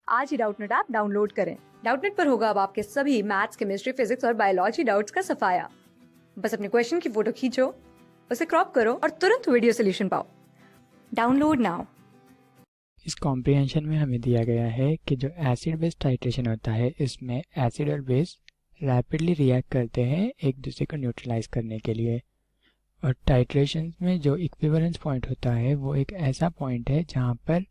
आज ही Doubtnut app download करें। Doubtnut पर होगा अब आपके सभी मैथ्स, केमिस्ट्री, फिजिक्स और बायोलॉजी डाउट्स का सफाया। बस अपने क्वेश्चन की फोटो खींचो, उसे क्रॉप करो और तुरंत वीडियो सोल्यूशन पाओ। Download now. इस कॉम्प्रिहेंशन में हमें दिया गया है कि जो एसिड बेस टाइट्रेशन होता है, इसमें एसिड और बेस रैपिडली रिएक्ट करते हैं एक दूसरे को न्यूट्रलाइज करने के लिए। और टाइट्रेशन में जो इक्विवेलेंस पॉइंट होता है वो एक ऐसा पॉइंट है जहाँ पर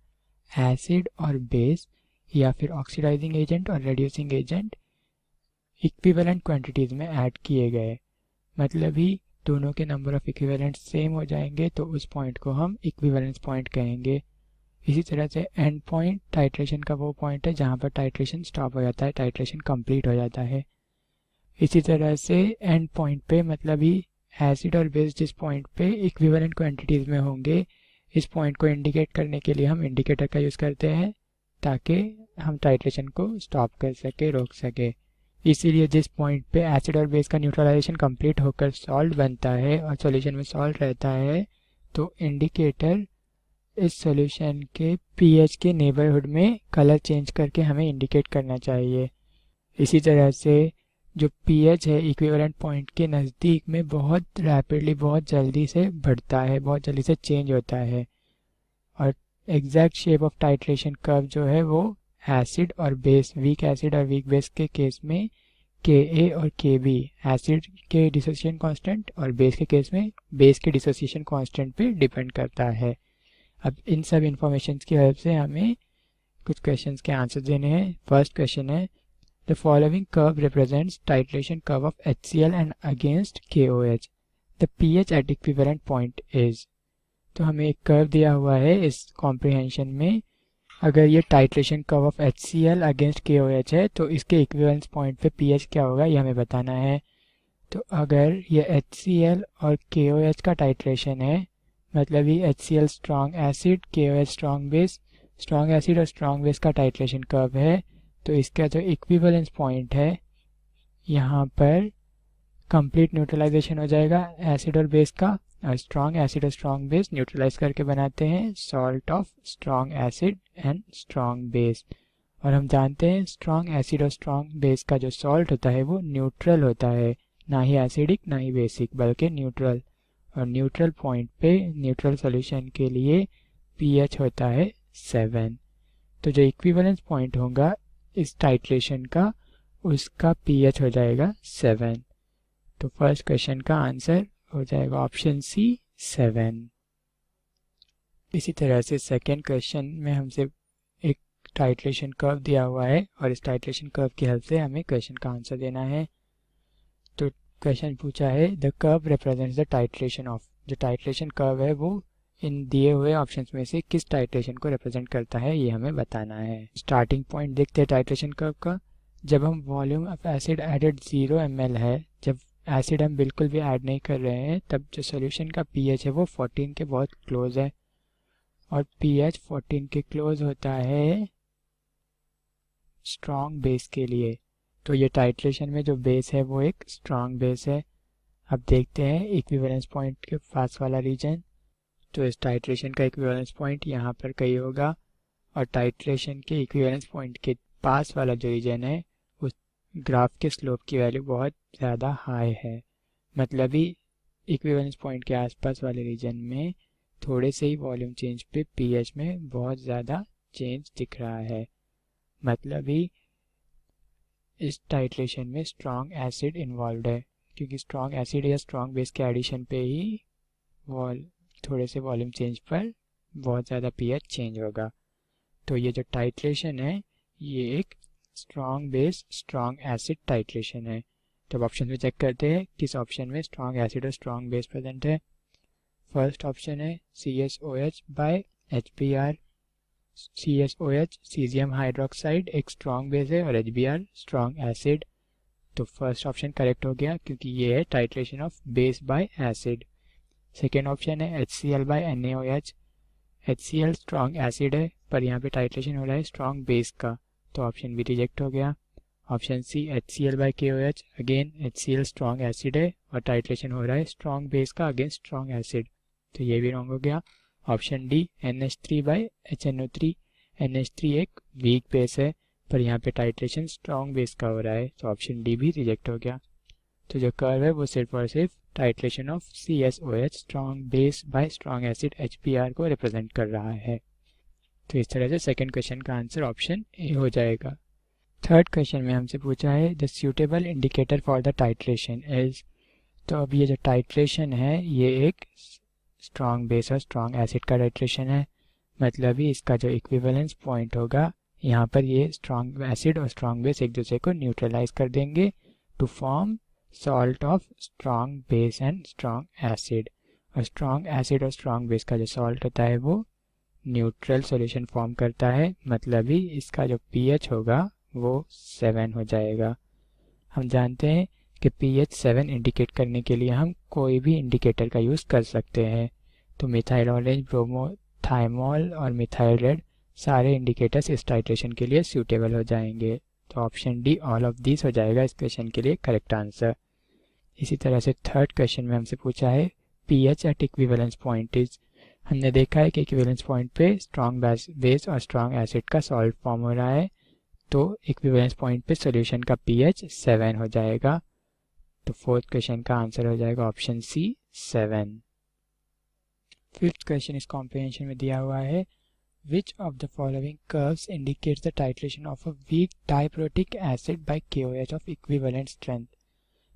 एसिड और बेस या फिर ऑक्सीडाइजिंग एजेंट और रेड्यूसिंग एजेंट इक्विवेलेंट क्वांटिटीज़ में ऐड किए गए, मतलब ही दोनों के नंबर ऑफ इक्विवेलेंट सेम हो जाएंगे, तो उस पॉइंट को हम इक्विवेलेंस पॉइंट कहेंगे। इसी तरह से एंड पॉइंट टाइट्रेशन का वो पॉइंट है जहाँ पर टाइट्रेशन स्टॉप हो जाता है, टाइट्रेशन कंप्लीट हो जाता है। इसी तरह से एंड पॉइंट पे मतलब ही एसिड और बेस जिस पॉइंट पे इक्विवेलेंट क्वांटिटीज़ में होंगे, इस पॉइंट को इंडिकेट करने के लिए हम इंडिकेटर का यूज़ करते हैं ताकि हम टाइट्रेशन को स्टॉप कर सके, रोक सके। इसीलिए जिस पॉइंट पे एसिड और बेस का न्यूट्रलाइजेशन कंप्लीट होकर सॉल्ट बनता है और सॉल्यूशन में सॉल्ट रहता है, तो इंडिकेटर इस सॉल्यूशन के पीएच के नेबरहुड में कलर चेंज करके हमें इंडिकेट करना चाहिए। इसी तरह से जो पीएच है इक्विवेलेंट पॉइंट के नज़दीक में बहुत रैपिडली, बहुत जल्दी से बढ़ता है, बहुत जल्दी से चेंज होता है। और exact shape of titration curve जो है वो एसिड और बेस, वीक एसिड और वीक बेस के केस में Ka और Kb एसिड के डिसोसिएशन कांस्टेंट और बेस के केस में बेस के डिसोसिएशन कांस्टेंट पे डिपेंड करता है। अब इन सब इंफॉर्मेशन की हेल्प से हमें कुछ क्वेश्चंस के आंसर देने हैं। फर्स्ट क्वेश्चन है, the following curve represents titration curve of HCl and against KOH, the pH at equivalent point is. तो हमें एक कर्व दिया हुआ है इस कॉम्प्रिहेंशन में। अगर ये titration curve of HCl against KOH है तो इसके इक्विवेलेंस पॉइंट पे pH क्या होगा ये हमें बताना है। तो अगर ये HCl और KOH का टाइट्रेशन है, मतलब ही HCl strong acid, KOH strong base, strong acid और स्ट्रॉन्ग बेस का टाइट्रेशन कर्व है, तो इसका जो इक्विवेलेंस पॉइंट है यहाँ पर कंप्लीट न्यूट्रलाइजेशन हो जाएगा एसिड और बेस का। और स्ट्रॉन्ग एसिड और स्ट्रॉन्ग बेस न्यूट्रलाइज करके बनाते हैं salt of strong acid and strong base. और हम जानते हैं स्ट्रॉन्ग एसिड और स्ट्रॉन्ग बेस का जो सॉल्ट होता है वो न्यूट्रल होता है, ना ही एसिडिक ना ही बेसिक, बल्कि न्यूट्रल। और न्यूट्रल पॉइंट पे न्यूट्रल सॉल्यूशन के लिए pH होता है 7। तो जो इक्विवेलेंस पॉइंट होगा इस टाइट्रेशन का, उसका pH हो जाएगा 7। तो फर्स्ट क्वेश्चन का आंसर हो जाएगा ऑप्शन सी 7। इसी तरह से सेकेंड क्वेश्चन में हमसे एक टाइट्रेशन कर्व दिया हुआ है और इस टाइट्रेशन कर्व की हेल्प से हमें क्वेश्चन का आंसर देना है। तो क्वेश्चन पूछा है, the curve represents the titration of, जो टाइट्रेशन कर्व है वो इन दिए हुए ऑप्शंस में से किस टाइट्रेशन को रिप्रेजेंट करता है ये हमें बताना है। स्टार्टिंग पॉइंट देखते हैं टाइट्रेशन कर्व का। जब हम volume of acid added 0 ml है, जब एसिड हम बिल्कुल भी ऐड नहीं कर रहे हैं, तब जो सोल्यूशन का pH है वो 14 के बहुत क्लोज है। और pH 14 के क्लोज होता है स्ट्रॉन्ग बेस के लिए। तो ये टाइट्रेशन में जो बेस है वो एक स्ट्रॉन्ग बेस है। अब देखते हैं इक्विवेलेंस पॉइंट के पास वाला रीजन। तो इस टाइट्रेशन का इक्विवेलेंस पॉइंट यहाँ पर कहीं होगा और टाइट्रेशन के इक्विवेलेंस पॉइंट के पास वाला जो रीजन है उस ग्राफ के स्लोप की वैल्यू बहुत ज़्यादा हाई है, मतलब ही इक्विवेलेंस पॉइंट के आसपास वाले रीजन में थोड़े से ही वॉल्यूम चेंज पे pH में बहुत ज़्यादा चेंज दिख रहा है, मतलब ही इस टाइट्रेशन में स्ट्रॉन्ग एसिड इन्वॉल्व है, क्योंकि स्ट्रॉन्ग एसिड या स्ट्रॉन्ग बेस के एडिशन पे ही थोड़े से वॉल्यूम चेंज पर बहुत ज़्यादा pH चेंज होगा। तो ये जो टाइट्रेशन है ये एक strong base strong acid titration है। तो ऑप्शन में चेक करते हैं किस ऑप्शन में स्ट्रॉन्ग एसिड और स्ट्रॉन्ग बेस प्रेजेंट है। फर्स्ट ऑप्शन है CSOH by HBr। CSOH caesium hydroxide एक स्ट्रॉन्ग बेस है और HBr स्ट्रॉन्ग एसिड। तो फर्स्ट ऑप्शन करेक्ट हो गया क्योंकि ये है titration of base by acid. Second option है HCl by NaOH। HCl strong acid है पर यहाँ पे टाइट्रेशन हो रहा है स्ट्रॉन्ग बेस का, तो ऑप्शन भी रिजेक्ट हो गया। Option C HCl by KOH, again HCl strong acid है और टाइट्रेशन हो रहा है स्ट्रॉन्ग बेस का अगेंस्ट स्ट्रॉन्ग एसिड, तो ये भी रॉन्ग हो गया। Option D NH3 bye HNO3, NH3 एक वीक बेस है, पर यहाँ पे टाइट्रेशन स्ट्रॉन्ग बेस का हो रहा है, तो ऑप्शन डी भी रिजेक्ट हो गया। तो जो कर्व है वो सिर्फ और सिर्फ titration of CSOH strong base bye strong acid HBr को रिप्रेजेंट कर रहा है। तो इस तरह से सेकंड क्वेश्चन का आंसर ऑप्शन ए हो जाएगा। थर्ड क्वेश्चन में हमसे पूछा है the suitable indicator for the titration is. तो अब ये जो टाइट्रेशन है ये एक स्ट्रॉन्ग बेस और स्ट्रॉन्ग एसिड का टाइट्रेशन है, मतलब ही इसका जो इक्विवेलेंस पॉइंट होगा यहाँ पर ये स्ट्रॉन्ग एसिड और स्ट्रॉन्ग बेस एक दूसरे को न्यूट्रलाइज कर देंगे to form salt of strong base and strong acid. और स्ट्रॉन्ग एसिड और स्ट्रॉन्ग बेस का जो सॉल्ट होता है वो न्यूट्रल सॉल्यूशन फॉर्म करता है, मतलब ही इसका जो pH होगा वो 7 हो जाएगा। हम जानते हैं कि pH 7 इंडिकेट करने के लिए हम कोई भी इंडिकेटर का यूज़ कर सकते हैं। तो मिथाइल ऑरेंज, ब्रोमो, थाइमोल और मिथाइल रेड सारे इंडिकेटर्स इस टाइट्रेशन के लिए सूटेबल हो जाएंगे। तो option D all of this हो जाएगा इस क्वेश्चन के लिए करेक्ट आंसर। इसी तरह से थर्ड क्वेश्चन में हमसे पूछा है pH at equivalence point is. हमने देखा है कि इक्विवेलेंस पॉइंट पे स्ट्रॉन्ग बेस और स्ट्रॉन्ग एसिड का सॉल्ट फॉर्म हो रहा है, तो इक्विवेलेंस पॉइंट पे सॉल्यूशन का pH 7 हो जाएगा। तो फोर्थ क्वेश्चन का आंसर हो जाएगा ऑप्शन सी 7। फिफ्थ क्वेश्चन इस कॉम्प्रिहेंशन में दिया हुआ है Which of the following curves indicates the titration of a weak diprotic acid by KOH of equivalent strength?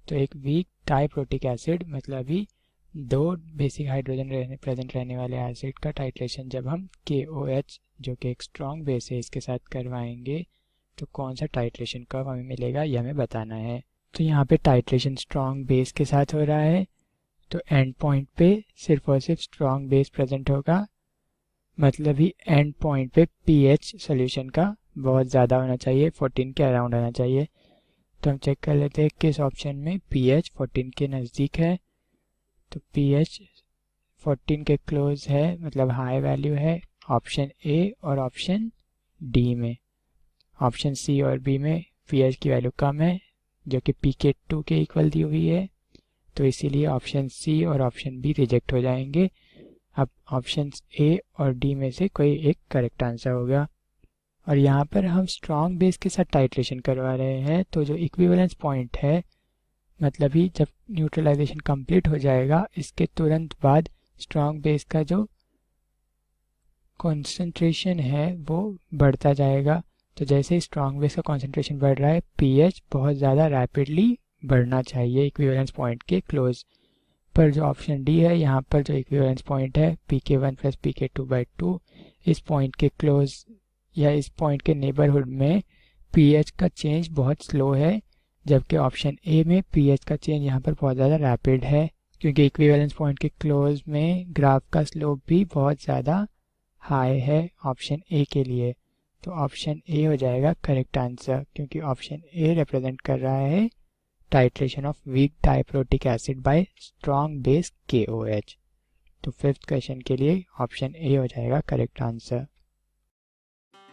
तो एक वीक डाइप्रोटिक एसिड मतलब ही दो बेसिक हाइड्रोजन प्रेजेंट रहने वाले एसिड का टाइट्रेशन जब हम KOH जो कि एक स्ट्रॉन्ग बेस है इसके साथ करवाएंगे तो कौन सा टाइट्रेशन कर्व हमें मिलेगा ये हमें बताना है। तो यहाँ पे टाइट्रेशन स्ट्रॉन्ग बेस के साथ हो रहा है, तो एंड पॉइंट पे सिर्फ और सिर्फ स्ट्रॉन्ग बेस प्रेजेंट होगा, मतलब ही एंड पॉइंट पे pH सॉल्यूशन का बहुत ज़्यादा होना चाहिए, 14 के अराउंड होना चाहिए। तो हम चेक कर लेते हैं किस ऑप्शन में pH 14 के नज़दीक है। तो pH 14 के क्लोज है, मतलब हाई वैल्यू है ऑप्शन ए और ऑप्शन डी में। ऑप्शन सी और बी में pH की वैल्यू कम है जो कि pK2 के इक्वल दी हुई है, तो इसीलिए ऑप्शन सी और ऑप्शन बी रिजेक्ट हो जाएंगे। अब ऑप्शन ए और डी में से कोई एक करेक्ट आंसर होगा। और यहाँ पर हम स्ट्रॉन्ग बेस के साथ टाइट्रेशन करवा रहे हैं, तो जो इक्विवेलेंस पॉइंट है मतलब ही जब न्यूट्रलाइजेशन कंप्लीट हो जाएगा इसके तुरंत बाद स्ट्रॉन्ग बेस का जो कॉन्सेंट्रेशन है वो बढ़ता जाएगा। तो जैसे ही स्ट्रॉन्ग बेस का कॉन्सेंट्रेशन बढ़ रहा है pH बहुत ज़्यादा रैपिडली बढ़ना चाहिए इक्विवेलेंस पॉइंट के क्लोज पर। जो ऑप्शन डी है यहाँ पर जो इक्विवेलेंस पॉइंट है pK1 प्लस pK2/2, इस पॉइंट के क्लोज या इस पॉइंट के नेबरहुड में pH का चेंज बहुत स्लो है, जबकि ऑप्शन ए में pH का चेंज यहाँ पर बहुत ज़्यादा रैपिड है, क्योंकि इक्विवेलेंस पॉइंट के क्लोज में ग्राफ का स्लोप भी बहुत ज़्यादा हाई है ऑप्शन ए के लिए। तो ऑप्शन ए हो जाएगा करेक्ट आंसर, क्योंकि ऑप्शन ए रिप्रेजेंट कर रहा है titration of weak diprotic acid by strong base KOH। तो फिफ्थ क्वेश्चन के लिए ऑप्शन ए हो जाएगा करेक्ट आंसर।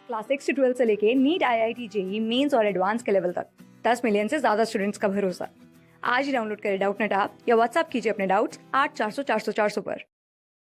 क्लास 6 से 12 से लेके नीट, IIT, JEE मेंस और एडवांस के लेवल तक 10 मिलियन से ज्यादा स्टूडेंट्स का भरोसा। आज ही डाउनलोड करें डाउटनेट ऐप या व्हाट्सएप कीजिए अपने डाउट्स 8400 400 400 पर।